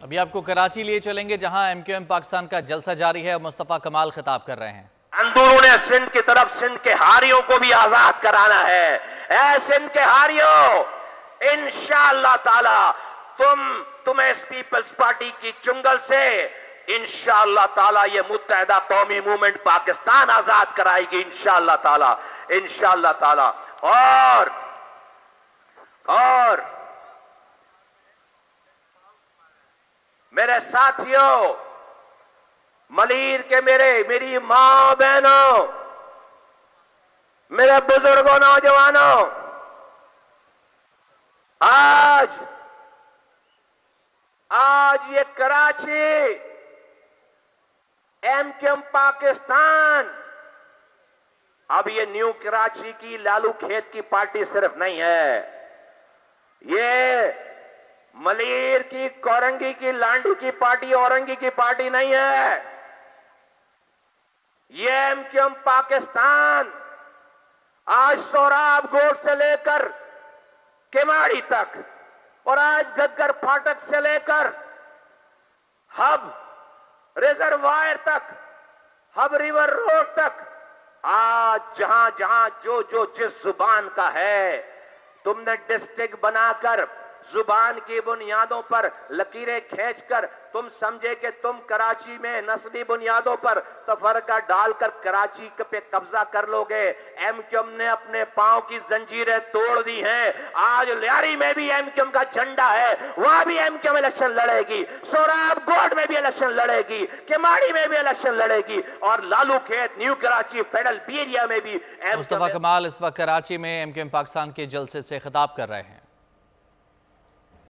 अभी आपको कराची लिए चलेंगे, जहां एमक्यूएम पाकिस्तान का जलसा जारी है। मुस्तफा कमाल खिताब कर रहे हैं। अंदरूने सिंध की तरफ सिंध के हारियों को भी आजाद कराना है। ऐ सिंध के हारियों, इंशाअल्लाह ताला तुम्हें इस पीपल्स पार्टी की चुंगल से इंशाअल्लाह ताला ये मुत्तहदा कौमी मूवमेंट पाकिस्तान आजाद कराएगी, इंशाअल्लाह ताला, इंशाअल्लाह ताला। और मेरे साथियों, मलीर के मेरी मां बहनों, मेरे बुजुर्गों, नौजवानों, आज ये कराची एमक्यूएम पाकिस्तान, अब ये न्यू कराची की लालू खेत की पार्टी सिर्फ नहीं है, ये मलीर की, कोरंगी की, लांडी की पार्टी, औरंगी की पार्टी नहीं है। ये एमक्यूएम पाकिस्तान आज सोराब गोड से लेकर केमाड़ी तक, और आज गग्गर फाटक से लेकर हब रिजर्वायर तक, हब रिवर रोड तक, आज जहां जहां जो जिस जुबान का है, तुमने डिस्ट्रिक्ट बनाकर जुबान की बुनियादों पर लकीरें खींचकर तुम समझे कि तुम कराची में नस्ली बुनियादों पर तफरका डालकर कराची पे कब्जा कर लोगे। एमक्यूएम ने अपने पांव की जंजीरें तोड़ दी हैं। आज लियारी में भी एमक्यूएम का झंडा है, वहां भी एमक्यूएम इलेक्शन लड़ेगी, सोराब गोड में भी इलेक्शन लड़ेगी, केमाड़ी में भी इलेक्शन लड़ेगी, और Lalu Khet, New Karachi, Federal B Area में भी। मुस्तफा कमाल इस वक्त कराची में एमक्यूएम पाकिस्तान के जलसे से खिताब कर रहे हैं।